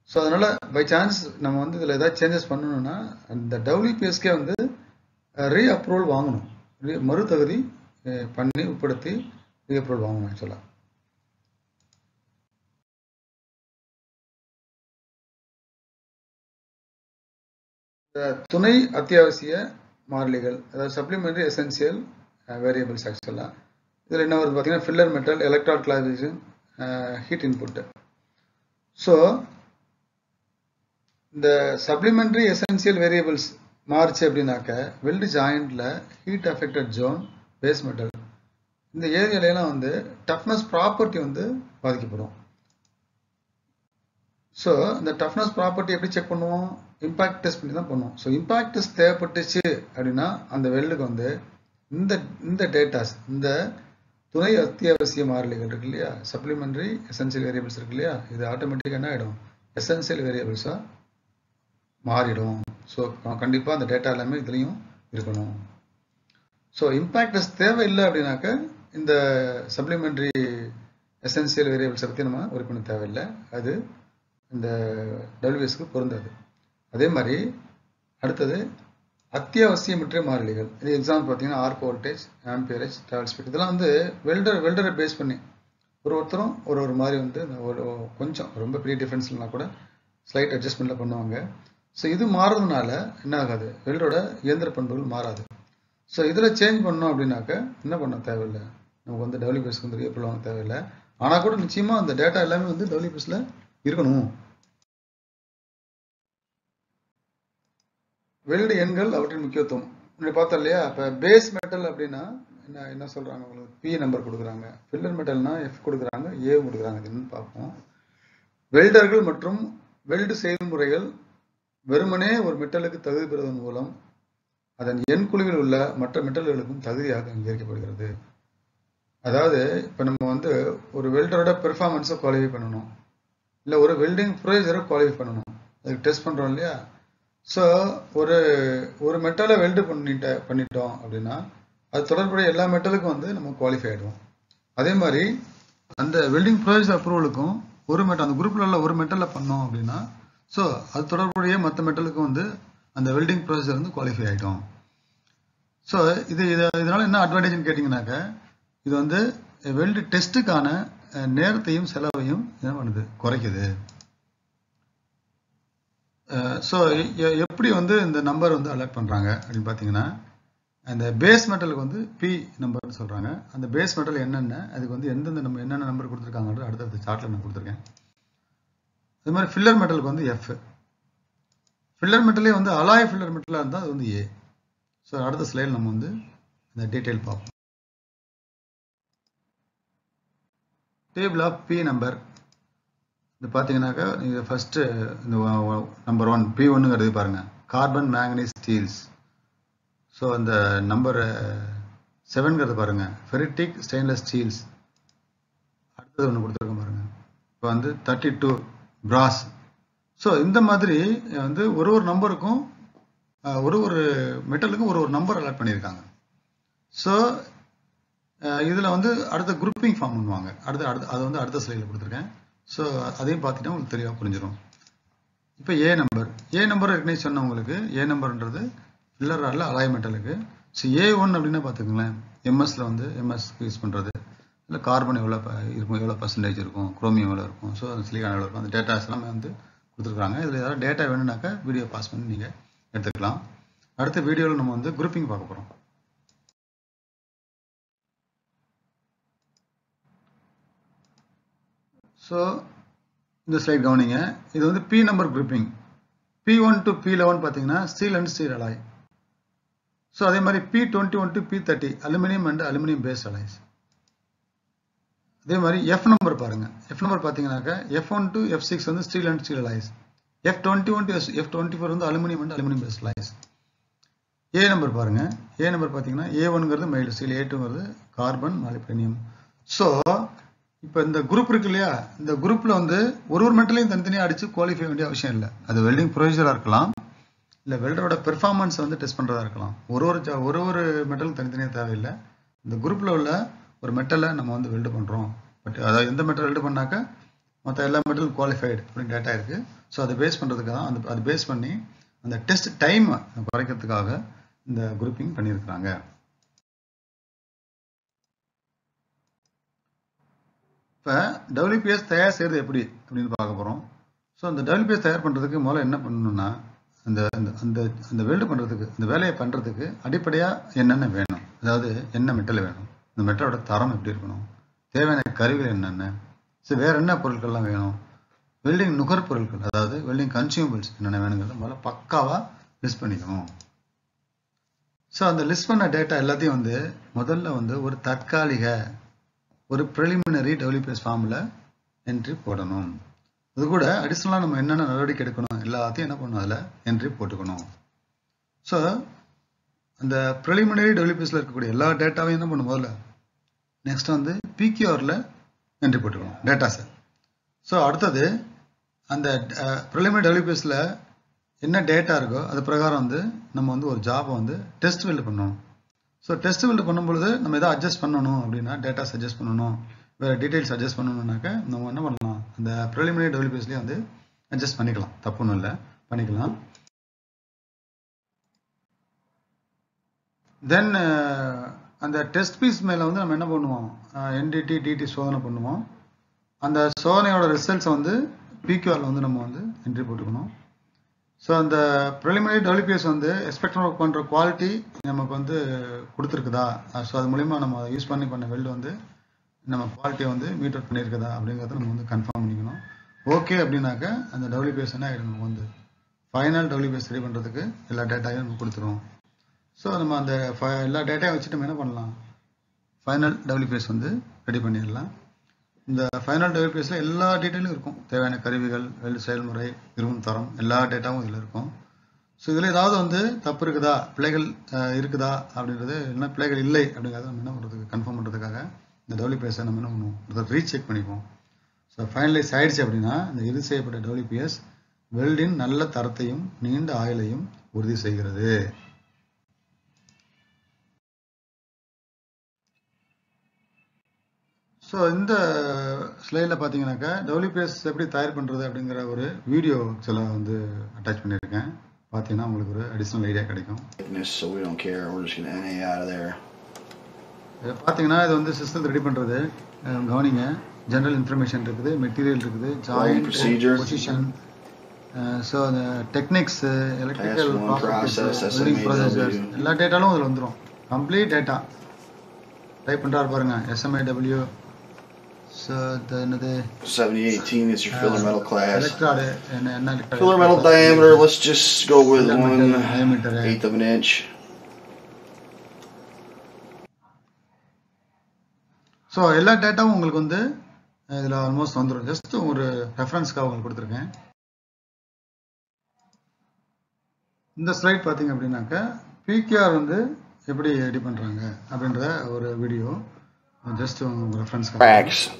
ஸோ அதனால பை சான்ஸ் நம்ம வந்து இதில் ஏதாவது சேஞ்சஸ் பண்ணணும்னா அந்த WPSக்கே வந்து ரீஅப்ரூவல் வாங்கணும், மறு தகுதி பண்ணி உட்படுத்தி ரீஅப்ரூவல் வாங்கணும். ஆக்சுவலாக துணை அத்தியாவசிய மாறிலிகள், அதாவது சப்ளிமெண்டரி எசென்சியல் வேரியபிள்ஸ். ஆக்சுவலாக இதில் என்ன வருது பார்த்தீங்கன்னா, filler metal, electrode classification, heat input. So இந்த சப்ளிமெண்டரி எசென்சியல் வேரியபிள்ஸ் மாறுச்சு அப்படின்னாக்க வெல்டு ஜாயிண்ட்ல heat affected zone, base metal, இந்த ஏரியாலாம் வந்து டஃப்னஸ் ப்ராப்பர்ட்டி வந்து பாதிக்கப்படும். ஸோ இந்த டஃப்னஸ் ப்ராப்பர்ட்டி எப்படி செக் பண்ணுவோம்? இம்பாக்ட் டெஸ்ட் பண்ணி தான் பண்ணுவோம். ஸோ இம்பாக்ட் டெஸ்ட் தேவைப்பட்டுச்சு அப்படின்னா அந்த வெல்டுக்கு வந்து இந்த டேட்டாஸ், இந்த துணை அத்தியாவசிய மாறிலிகள் இருக்கு இல்லையா, சப்ளிமெண்டரி எசென்சியல் வேரியபிள்ஸ் இருக்கு இல்லையா, இது ஆட்டோமேட்டிக்காக என்ன ஆகிடும்? எசென்சியல் வேரியபிள்ஸாக மாறிடும். ஸோ கண்டிப்பாக அந்த டேட்டா எல்லாமே இதுலேயும் இருக்கணும். ஸோ இம்பாக்ட் டெஸ்ட் தேவையில்லை அப்படின்னாக்க இந்த சப்ளிமெண்டரி எசென்சியல் வேரியபிள்ஸை பற்றி நம்ம ஒர்க் பண்ண தேவையில்லை, அது இந்த WPSக்கு பொருந்தாது. அதே மாதிரி அடுத்தது அத்தியாவசியமற்ற மாறிலிகள். இது எக்ஸாம்பிள் பார்த்தீங்கன்னா ஆர்க் வோல்டேஜ், ஆம்பியரேஜ், டிராவல் ஸ்பீட். இதெல்லாம் வந்து வெல்டரை பேஸ் பண்ணி ஒருத்தரும் ஒரு மாதிரி வந்து ஒரு கொஞ்சம் ரொம்ப பெரிய டிஃபரன்ஸ் இல்லைனா கூட ஸ்லைட் அட்ஜஸ்ட்மெண்ட்டில் பண்ணுவாங்க. ஸோ இது மாறுறதுனால என்ன ஆகாது? வெல்டரோட இயந்திர பண்புகள் மாறாது. ஸோ இதில் சேஞ்ச் பண்ணோம் அப்படின்னாக்க என்ன பண்ண தேவையில்லை, நமக்கு வந்து WPSக்கு வந்து ரீஅப்ரூவல் வாங்க தேவையில்லை. ஆனால் கூட நிச்சயமாக அந்த டேட்டா எல்லாமே வந்து WPSல இருக்கணும். வெல்டு எண்கள், அவற்றின் முக்கியத்துவம் இப்படி பார்த்தோம் இல்லையா. இப்போ பேஸ் மெட்டல் அப்படின்னா என்ன சொல்கிறாங்க, உங்களுக்கு P நம்பர் கொடுக்குறாங்க. ஃபில்லர் மெட்டல்னா F கொடுக்குறாங்க, A கொடுக்குறாங்க. இது என்னன்னு பார்ப்போம். வெல்டர்கள் மற்றும் வெல்டு செயல்முறைகள் வெறுமனே ஒரு மெட்டலுக்கு தகுதி பெறுவதன் மூலம் அதன் எண் குழுவில் உள்ள மற்ற மெட்டல்களுக்கும் தகுதியாக அங்கீகரிக்கப்படுகிறது. அதாவது இப்போ நம்ம வந்து ஒரு வெல்டரோட பெர்ஃபார்மன்ஸை குவாலிஃபை பண்ணணும், இல்லை ஒரு வெல்டிங் ப்ரொசீஜரை குவாலிஃபை பண்ணணும், அதுக்கு டெஸ்ட் பண்ணுறோம் இல்லையா. ஸோ ஒரு மெட்டலை வெல்டு பண்ணிட்டோம் அப்படின்னா அது தொடர்புடைய எல்லா மெட்டலுக்கும் வந்து நம்ம குவாலிஃபை ஆகிடுவோம். அதே மாதிரி அந்த வெல்டிங் ப்ரொசீஜர் அப்ரூவலுக்கும் ஒரு மெட்டல், அந்த குரூப்பில் உள்ள ஒரு மெட்டலில் பண்ணோம் அப்படின்னா ஸோ அது தொடர்புடைய மற்ற மெட்டலுக்கும் வந்து அந்த வெல்டிங் ப்ரொசீஜர் வந்து குவாலிஃபை ஆகிட்டோம். ஸோ இதனால என்ன அட்வான்டேஜ்னு கேட்டிங்கனாக்க, இது வந்து வெல்டு டெஸ்ட்டுக்கான நேரத்தையும் செலவையும் என்ன பண்ணுது? குறைக்குது. ஸோ எப்படி வந்து இந்த நம்பர் வந்து அலர்ட் பண்ணுறாங்க அப்படின்னு பார்த்தீங்கன்னா, அந்த பேஸ் மெட்டலுக்கு வந்து P நம்பர்னு சொல்கிறாங்க. அந்த பேஸ் மெட்டல் என்னென்ன, அதுக்கு வந்து எந்தெந்த நம்ம என்னென்ன நம்பர் கொடுத்துருக்காங்கன்ற அடுத்தடுத்த சார்ட்டில் நான் கொடுத்துருக்கேன். அது மாதிரி ஃபில்லர் மெட்டலுக்கு வந்து F. ஃபில்லர் மெட்டலே வந்து அலாய் ஃபில்லர் மெட்டலாக இருந்தால் அது வந்து A. ஸோ அடுத்த ஸ்லைடில் நம்ம வந்து இந்த டீட்டெயில் பார்ப்போம். டேபிள் ஆஃப் P நம்பர் இது பார்த்தீங்கன்னாக்கா, நீங்கள் ஃபஸ்ட்டு இந்த நம்பர் 1 P1ங்கிறது பாருங்கள், கார்பன் மேங்கனீஸ் ஸ்டீல்ஸ். ஸோ அந்த நம்பர் 7ங்கிறது பாருங்கள், ஃபெரிட்டிக் ஸ்டெயின்லெஸ் ஸ்டீல்ஸ். அடுத்தது ஒன்று கொடுத்துருக்கோம் பாருங்கள், இப்போ வந்து 32 பிராஸ். ஸோ இந்த மாதிரி வந்து ஒரு நம்பருக்கும் ஒரு மெட்டலுக்கும் ஒரு நம்பர் அலாட் பண்ணியிருக்காங்க. ஸோ இதில் வந்து அடுத்த குரூப்பிங் ஃபார்ம் பண்ணுவாங்க. அதை வந்து அடுத்த ஸ்லைடில் கொடுத்துருக்கேன். ஸோ அதையும் பார்த்துட்டா உங்களுக்கு தெளிவாக புரிஞ்சிடும். இப்போ ஏ நம்பர் ஏற்கனவே சொன்ன உங்களுக்கு, ஏ நம்பர்ன்றது ஃபில்லர் ராடில் அலாய் மெட்டலுக்கு. ஸோ A1 அப்படின்னா பார்த்துக்கங்களேன், எம்எஸ்ல வந்து எம்எஸ்க்கு யூஸ் பண்ணுறது, இல்லை கார்பன் எவ்வளோ இருக்கும், எவ்வளோ பர்சன்டேஜ் இருக்கும், குரோமியம் எவ்வளோ இருக்கும், ஸோ அந்த சிலிகான் எவ்வளோ இருக்கும், அந்த டேட்டாஸ் எல்லாமே வந்து கொடுத்துருக்காங்க. இதில் ஏதாவது டேட்டா வேணும்னாக்கா வீடியோ பாஸ் பண்ணி நீங்கள் எடுத்துக்கலாம். அடுத்த வீடியோவில் நம்ம வந்து குரூப்பிங் பார்க்க போகிறோம். ஸோ இந்த ஸ்லைட் கவனிங்க, இது வந்து P number grouping. P1 to P11 பார்த்தீங்கன்னா steel and steel alloy. So அதே மாதிரி P21 to P30 aluminium and aluminium based alloys. அதே மாதிரி F நம்பர் பாருங்க. F நம்பர் பார்த்தீங்கன்னாக்கா F1 to F6 வந்து steel and steel alloys. F21 to F24 வந்து aluminium and aluminium based alloys. A number பாருங்க. A number பார்த்தீங்கன்னா A1ங்கிறது mild steel, A2ங்கிறது கார்பன் மாலிப்டினியம். ஸோ இப்போ இந்த குரூப் இருக்கு இல்லையா, இந்த குரூப்ல வந்து ஒரு மெட்டலையும் தனித்தனியாக அடிச்சு குவாலிஃபை வேண்டிய அவசியம் இல்லை. அது வெல்டிங் ப்ரொசீஜராக இருக்கலாம், இல்லை வெல்டரோட பெர்ஃபார்மன்ஸ் வந்து டெஸ்ட் பண்ணுறதா இருக்கலாம். ஒரு மெட்டலும் தனித்தனியாக தேவையில்லை. இந்த குரூப்பில் உள்ள ஒரு மெட்டலை நம்ம வந்து வெல்டு பண்ணுறோம், பட் அதாவது எந்த மெட்டல் வெல்டு பண்ணாக்க மற்ற எல்லா மெட்டலும் குவாலிஃபைடு அப்படின்னு டேட்டா இருக்குது. ஸோ அதை பேஸ் பண்ணுறதுக்கு தான் அது பேஸ் பண்ணி அந்த டெஸ்ட் டைம் குறைக்கிறதுக்காக இந்த குரூப்பிங் பண்ணியிருக்கிறாங்க. இப்போ WPS தயார் செய்கிறது எப்படி அப்படின்னு பார்க்க போகிறோம். ஸோ அந்த WPS தயார் பண்ணுறதுக்கு முதல்ல என்ன பண்ணணும்னா, அந்த அந்த அந்த வெல்டு பண்ணுறதுக்கு, அந்த வேலையை பண்ணுறதுக்கு அடிப்படையாக என்னென்ன வேணும், அதாவது என்ன மெட்டல் வேணும், இந்த மெட்டலோட தரம் எப்படி இருக்கணும், தேவையான கருவிகள் என்னென்ன, ஸோ வேறு என்ன பொருட்கள்லாம் வேணும், வெல்டிங் நுகர்பொருட்கள் அதாவது வெல்டிங் கன்சியூமபிள்ஸ் என்னென்ன வேணுங்கிறத முதல்ல பக்காவாக லிஸ்ட் பண்ணிக்கணும். ஸோ அந்த லிஸ்ட் பண்ண டேட்டா எல்லாத்தையும் வந்து முதல்ல வந்து ஒரு தற்காலிக ஒரு ப்ரிலிமினரி WPS ஃபார்மில் என்ட்ரி போடணும். அது கூட அடிஷ்னலாக நம்ம என்னென்ன நடவடிக்கை எடுக்கணும் எல்லாத்தையும் என்ன பண்ணணும், அதில் என்ட்ரி போட்டுக்கணும். ஸோ அந்த ப்ரிலிமினரி WPSல இருக்கக்கூடிய எல்லா டேட்டாவையும் என்ன பண்ணணும், முதல்ல நெக்ஸ்ட் வந்து PQRல என்ட்ரி போட்டுக்கணும் டேட்டாஸை. ஸோ அடுத்தது அந்த ப்ரிலிமினரி WPSல என்ன டேட்டா இருக்கோ அது பிரகாரம் வந்து நம்ம வந்து ஒரு ஜாபை வந்து டெஸ்ட் வெல்டு பண்ணணும். ஸோ டெஸ்ட் வெல்டு பண்ணும்பொழுது நம்ம எதாவது அட்ஜஸ்ட் பண்ணணும் அப்படின்னா, டேட்டா சஜஸ்ட் பண்ணணும், வேறு டீட்டெயில்ஸ் அட்ஜஸ்ட் பண்ணணும்னாக்க நம்ம என்ன பண்ணலாம், அந்த ப்ரிலிமினரி WPSலேயே வந்து அட்ஜஸ்ட் பண்ணிக்கலாம், தப்பு ஒன்றும் இல்லை, பண்ணிக்கலாம். தென் அந்த டெஸ்ட் பீஸ் மேலே வந்து நம்ம என்ன பண்ணுவோம், NDT DT சோதனை பண்ணுவோம். அந்த சோதனையோட ரிசல்ட்ஸை வந்து PQRல வந்து நம்ம வந்து என்ட்ரி போட்டுக்கணும். ஸோ அந்த ப்ரிலிமினரி WPS வந்து எக்ஸ்பெக்ட் பண்ணுற குவாலிட்டி நமக்கு வந்து கொடுத்துருக்குதா, ஸோ அது மூலிமா நம்ம யூஸ் பண்ண வெல்டு வந்து நம்ம குவாலிட்டியை வந்து மீட் அவுட் பண்ணியிருக்குதா அப்படிங்கிறத நம்ம வந்து கன்ஃபார்ம் பண்ணிக்கணும். ஓகே அப்படின்னாக்க அந்த WPS என்ன ஆகிடும், நம்ம வந்து ஃபைனல் WPS ரெடி பண்ணுறதுக்கு எல்லா டேட்டாவையும் நம்ம கொடுத்துருவோம். ஸோ நம்ம அந்த எல்லா டேட்டாவையும் வச்சுட்டு நம்ம என்ன பண்ணலாம், ஃபைனல் WPS வந்து ரெடி பண்ணிடலாம். இந்த ஃபைனல் WPSல எல்லா டீட்டெயிலும் இருக்கும், தேவையான கருவிகள், வெல்டு செயல்முறை, இரும்பு தரம், எல்லா டேட்டாவும் இதில் இருக்கும். ஸோ இதில் ஏதாவது வந்து தப்பு இருக்குதா, பிழைகள் இருக்குதா அப்படின்றது, இல்லைன்னா பிழைகள் இல்லை அப்படிங்கிறத நம்ம என்ன பண்ணுறதுக்கு கன்ஃபார்ம் பண்ணுறதுக்காக இந்த WPSை நம்ம என்ன பண்ணுவோம், ரீசெக் பண்ணிப்போம். ஸோ ஃபைனலைஸ் ஆயிடுச்சு அப்படின்னா இந்த இறுதி செய்யப்பட்ட WPS வெல்டின் நல்ல தரத்தையும் நீண்ட ஆயுளையும் உறுதி செய்கிறது. ஸோ இந்த ஸ்லைடில் பார்த்தீங்கன்னாக்கா WPS எப்படி தயார் பண்ணுறது அப்படிங்கிற ஒரு வீடியோ சில வந்து அட்டாச் பண்ணியிருக்கேன். பார்த்தீங்கன்னா உங்களுக்கு ஒரு அடிஷ்னல் ஐடியா கிடைக்கும். பார்த்தீங்கன்னா இது வந்து சிஸ்டம் ரெடி பண்ணுறது, கவனிங்க, ஜெனரல் இன்ஃபர்மேஷன் இருக்குது, மெட்டீரியல் இருக்குது, ஜாயிண்ட் பொசிஷன், ஸோ அந்த டெக்னிக்ஸ், எலக்ட்ரிக்கல் ப்ராசஸர்ஸ் எல்லா டேட்டாலும் அதில் வந்துடும். கம்ப்ளீட் டேட்டா டைப் பண்ணுறாரு பாருங்க, SMIW. So the 7018 is your filler metal class. Filler metal diameter, let's just go with 1/8 of an inch. So எல்லா டேட்டாவும் உங்களுக்கு வந்து இதில் ஆல்மோஸ்ட் வந்துடும். ஜஸ்ட் ஒரு ரெஃபரன்ஸ்க்காக உங்களுக்கு கொடுத்துருக்கேன். இந்த ஸ்லைட் பார்த்தீங்க அப்படின்னாக்கா PQR வந்து எப்படி ரெடி பண்ணுறாங்க அப்படின்ற ஒரு வீடியோ, ஜஸ்ட் உங்கள் ரெஃபரன்ஸ்க்காக.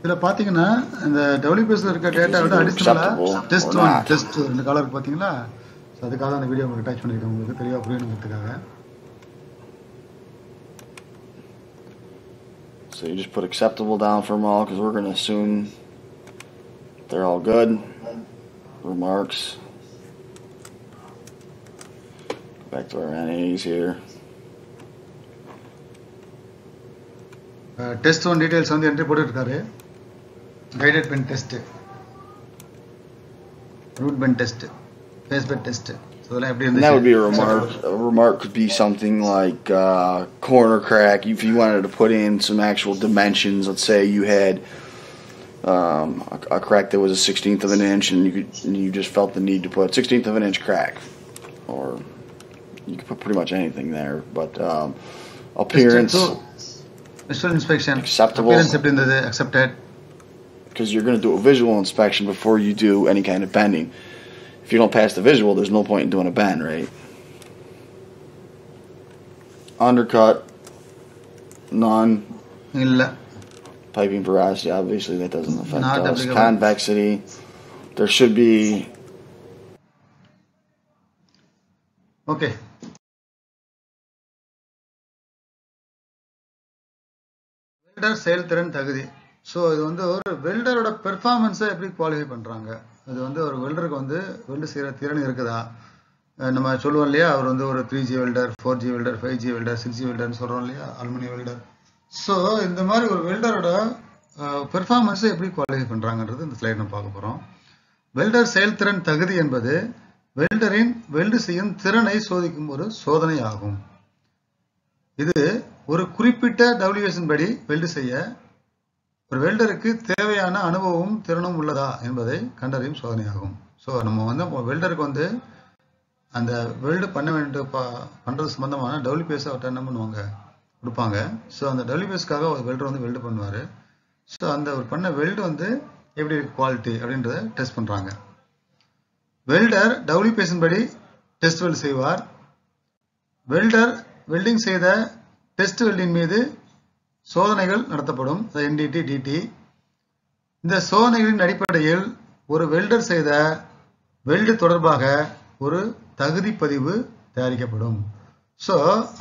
இதில் பார்த்தீங்கன்னா இந்த WPSல இருக்க டேட்டா விட அடிஷனலாக டெஸ்ட் 1 டெஸ்ட் 2 இந்த கலருக்கு பார்த்தீங்களா, ஸோ அதுக்காக அந்த வீடியோ உங்களுக்கு அட்டாச் பண்ணியிருக்கேன், உங்களுக்கு தெளிவாக புரியணுங்கிறதுக்காக. So you just put acceptable down for them all because we're going to assume they're all good. Remarks. Back to our NAs here. Test 1 details வந்து என்ட்ரி போட்டுருக்காரு. Guided bend test, root bend test, face bend test. So that would be a remark. A remark could be something like corner crack. If you wanted to put in some actual dimensions, let's say you had a crack that was a 1/16 of an inch, and you just felt the need to put 1/16 of an inch crack, or You can put pretty much anything there, but appearance visual inspection acceptable. Appearance எப்படி இருந்தது? Accepted. Because you're going to do a visual inspection before you do any kind of bending. If you don't pass the visual, there's no point in doing a bend, right? Undercut, none. இல்ல. Piping veracity, obviously that doesn't affect Not us. applicable. Convexity, there should be. Okay. Welder செயல்திறன் தகுதி. So இது வந்து ஒரு வெல்டரோட பெர்ஃபார்மன்ஸை எப்படி qualify பண்ணுறாங்க. இது வந்து ஒரு வெல்டருக்கு வந்து வெல்டு செய்கிற திறன் இருக்குதா. நம்ம சொல்லுவோம் இல்லையா, அவர் வந்து ஒரு 3G welder, 4G welder, 5G welder, 6G வெல்டர்னு சொல்கிறோம் இல்லையா, அலுமினியம் வெல்டர். ஸோ இந்த மாதிரி ஒரு வெல்டரோட பெர்ஃபார்மன்ஸை எப்படி குவாலிஃபை பண்ணுறாங்கன்றது இந்த ஸ்லைட் நம்ம பார்க்க போகிறோம். வெல்டர் செயல்திறன் தகுதி என்பது வெல்டரின் வெல்டு செய்யும் திறனை சோதிக்கும் ஒரு சோதனை ஆகும். இது ஒரு குறிப்பிட்ட WS படி வெல்டு செய்ய ஒரு வெல்டருக்கு தேவையான அனுபவமும் திறனும் உள்ளதா என்பதை கண்டறியும் சோதனையாகும். ஸோ நம்ம வந்து வெல்டருக்கு வந்து அந்த வெல்டு பண்ண வேண்டிய பண்ணுறது சம்பந்தமான WPS அவர்கிட்ட என்ன பண்ணுவாங்க, கொடுப்பாங்க. ஸோ அந்த WPSக்காக ஒரு வெல்டர் வந்து வெல்டு பண்ணுவார். ஸோ அந்த ஒரு பண்ண வெல்டு வந்து எப்படி இருக்கு குவாலிட்டி அப்படின்றத டெஸ்ட் பண்ணுறாங்க. வெல்டர் WPS படி டெஸ்ட் வெல்டு செய்வார். வெல்டர் வெல்டிங் செய்த டெஸ்ட் வெல்டின் மீது சோதனைகள் நடத்தப்படும், NDT, DT. இந்த சோதனைகளின் அடிப்படையில் ஒரு வெல்டர் செய்த வெல்டு தொடர்பாக ஒரு தகுதி பதிவு தயாரிக்கப்படும். ஸோ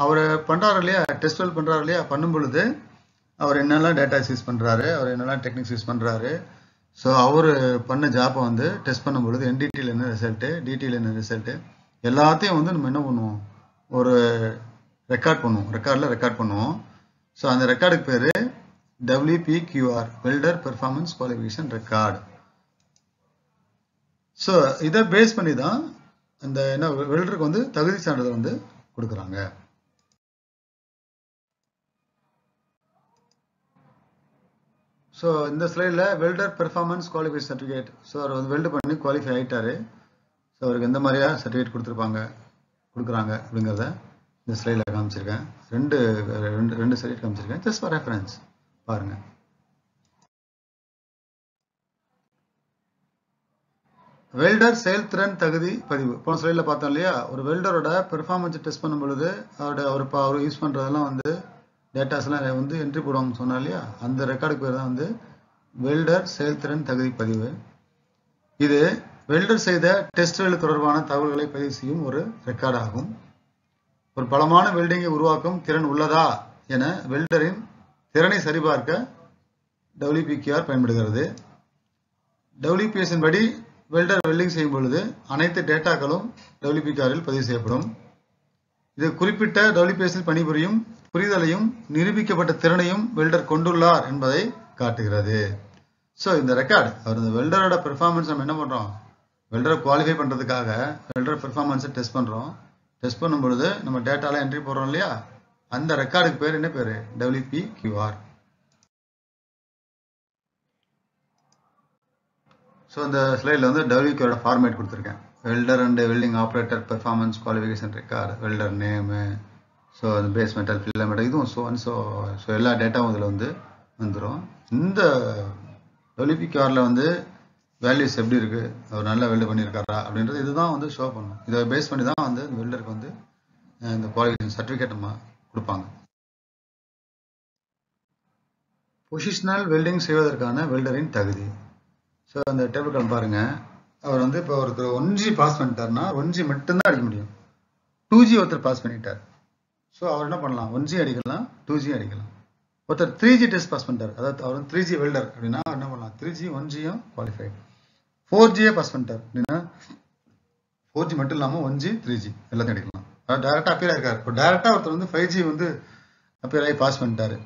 அவர் பண்ணுறாரு இல்லையா, டெஸ்ட் வெல்ட் பண்ணுறாரு இல்லையா, பண்ணும் பொழுது அவர் என்னெல்லாம் டேட்டாஸ் யூஸ் பண்ணுறாரு, அவர் என்னெல்லாம் டெக்னிக்ஸ் யூஸ் பண்ணுறாரு. ஸோ அவர் பண்ண ஜாப்பை வந்து டெஸ்ட் பண்ணும் பொழுது NDTயில் என்ன ரிசல்ட்டு, DTயில் என்ன ரிசல்ட்டு, எல்லாத்தையும் வந்து நம்ம என்ன பண்ணுவோம், ஒரு ரெக்கார்ட் பண்ணுவோம். ஸோ அந்த ரெக்கார்டுக்கு பேர் WPQR, welder performance qualification record. So இதை பேஸ் பண்ணி தான் அந்த என்ன வெல்டருக்கு வந்து தகுதி சான்றிதழ் வந்து கொடுக்குறாங்க. ஸோ இந்த ஸ்லைடில் welder performance qualification certificate. So அவர் வந்து வெல்டு பண்ணி குவாலிஃபை ஆகிட்டாரு. ஸோ அவருக்கு எந்த மாதிரியா சர்டிஃபிகேட் கொடுக்குறாங்க அப்படிங்கிறத இந்த ஸ்லைடில் காமிச்சிருக்கேன். ரெண்டு சர்டிஃபிகேட் காமிச்சிருக்கேன், ஜஸ்ட் ஃபார் ரெஃபரன்ஸ் பாருங்க. வெல்டர் செயல்திறன் தகுதி பதிவு. போன ஸ்லைடில் பார்த்தோம் இல்லையா, ஒரு வெல்டரோட பெர்ஃபார்மன்ஸ் டெஸ்ட் பண்ணும் பொழுது அவர் யூஸ் பண்ணுறதெல்லாம் வந்து டேட்டாஸ்லாம் வந்து என்ட்ரி போடுவாங்கன்னு சொன்னா இல்லையா, அந்த ரெக்கார்டுக்கு பேர் தான் வந்து வெல்டர் செயல்திறன் தகுதி பதிவு. இது வெல்டர் செய்த டெஸ்ட் வெல்டு தொடர்பான தகவல்களை பதிவு செய்யும் ஒரு ரெக்கார்டு ஆகும். ஒரு பலமான வெல்டிங்கை உருவாக்கும் திறன் உள்ளதா என வெல்டரின் திறனை சரிபார்க்க WPQR பயன்படுகிறது. WPS படி வெல்டர் வெல்டிங் செய்யும் பொழுது அனைத்து டேட்டாக்களும் WPQRல் பதிவு செய்யப்படும். இது குறிப்பிட்ட WPSல் பணிபுரியும் புரிதலையும் நிரூபிக்கப்பட்ட திறனையும் வெல்டர் கொண்டுள்ளார் என்பதை காட்டுகிறது. ஸோ இந்த ரெக்கார்டு அவர் இந்த வெல்டரோட பெர்ஃபார்மன்ஸ் நம்ம என்ன பண்ணுறோம், வெல்டரை குவாலிஃபை பண்ணுறதுக்காக வெல்டர் பெர்ஃபார்மன்ஸை டெஸ்ட் பண்ணுறோம். டெஸ்ட் பண்ணும் பொழுது நம்ம டேட்டாலாம் என்ட்ரி போடுறோம் இல்லையா, அந்த ரெக்கார்டுக்கு பேர் என்ன பேர், WPQR. ஸோ இந்த ஸ்லைடில் வந்து WQR ஃபார்மேட் கொடுத்துருக்கேன். Welder and welding operator performance qualification record, welder name, so அந்த பேஸ் மெட்டல், ஃபில்லர் மெட்டல், இதுவும் ஸோ எல்லா டேட்டாவும் இதில் வந்து வந்துடும். இந்த WPQRல வந்து வேல்யூஸ் எப்படி இருக்குது, அவர் நல்லா வெல்டு பண்ணியிருக்காரா அப்படின்றது இதுதான் வந்து ஷோ பண்ணும். இதை பேஸ் பண்ணி தான் வந்து வெல்டருக்கு வந்து இந்த குவாலிஃபிகேஷன் சர்டிஃபிகேட் நம்ம கொடுப்பாங்க. பொசிஷனல் வெல்டிங் செய்வதற்கான வெல்டரின் தகுதி. ஸோ அந்த டேபிள் கால் பாருங்கள். அவர் வந்து இப்போ ஒருத்தர் 1G பாஸ் பண்ணிட்டாருன்னா 1G மட்டும்தான் அடிக்க முடியும். 2G ஒருத்தர் பாஸ் பண்ணிட்டார், ஸோ அவர் என்ன பண்ணலாம், 1G அடிக்கலாம், 2G அடிக்கலாம். ஒருத்தர் 3G டெஸ்ட் பாஸ் பண்ணிட்டார், அதாவது அவர் 3G வெல்டர் அப்படின்னா என்ன பண்ணலாம், 3G 1Gயும் குவாலிஃபைட். 4Gயே பாஸ் பண்ணிட்டார் அப்படின்னா 4G மட்டும் இல்லாமல் 1G 3G எல்லாத்தையும் அடிக்கலாம். அதாவது டேரெக்டாக அப்பியர் ஆகிருக்காரு. இப்போ டேரெக்டாக ஒருத்தர் வந்து 5G வந்து அப்பியர் ஆகி பாஸ் பண்ணிட்டாரு,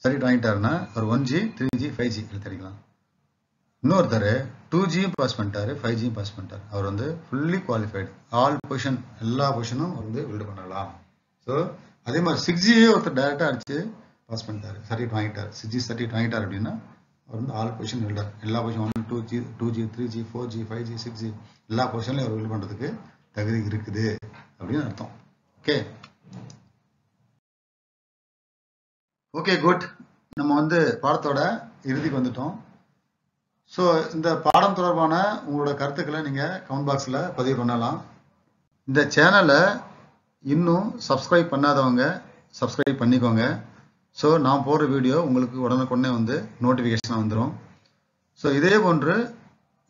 சர்டிஃபிகேட் வாங்கிட்டாருன்னா அவர் 1G 3G 5G எல்லாத்தையும் அடிக்கலாம். இன்னொருத்தர் 2Gயும் பாஸ் பண்ணிட்டாரு, 5Gயும் பாஸ் பண்ணிட்டார், அவர் வந்து ஃபுல்லி குவாலிஃபைடு, ஆல் பொசிஷன் எல்லா பொசிஷனும் அவர் வந்து வெல்டு பண்ணலாம். ஸோ அதே மாதிரி 6Gயே ஒருத்தர் டேரெக்டாக அடிச்சு பாஸ் பண்ணிட்டாரு, சர்டிஃபிகேட் வாங்கிட்டார், 6G சர்டிஃபிகேட் வாங்கிட்டார் அப்படின்னா அவர் வந்து ஆல் பொசிஷன் வெல்டர், எல்லா position 1, 2G 3G 4G 5G 6G எல்லா பொசிஷன்லையும் அவர் வெல்டு பண்ணுறதுக்கு தகுதி இருக்குது அப்படின்னு அர்த்தம். Okay okay good. நம்ம வந்து பாடத்தோட இறுதிக்கு வந்துட்டோம். ஸோ இந்த பாடம் தொடர்பான உங்களோட கருத்துக்களை நீங்கள் கமெண்ட் பாக்ஸில் பதிவு பண்ணலாம். இந்த சேனலை இன்னும் சப்ஸ்கிரைப் பண்ணாதவங்க சப்ஸ்கிரைப் பண்ணிக்கோங்க. ஸோ நான் போடுற வீடியோ உங்களுக்கு உடனுக்குடனே வந்து நோட்டிஃபிகேஷன் வந்துடும். ஸோ இதே போன்று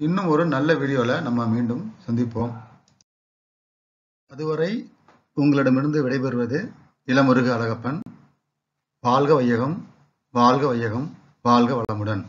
இன்னும் ஒரு நல்ல வீடியோவில் நம்ம மீண்டும் சந்திப்போம். அதுவரை உங்களிடமிருந்து விடைபெறுவது இளமுருகு அழகப்பன். வாழ்க வையகம், வாழ்க வையகம், வாழ்க வளமுடன்.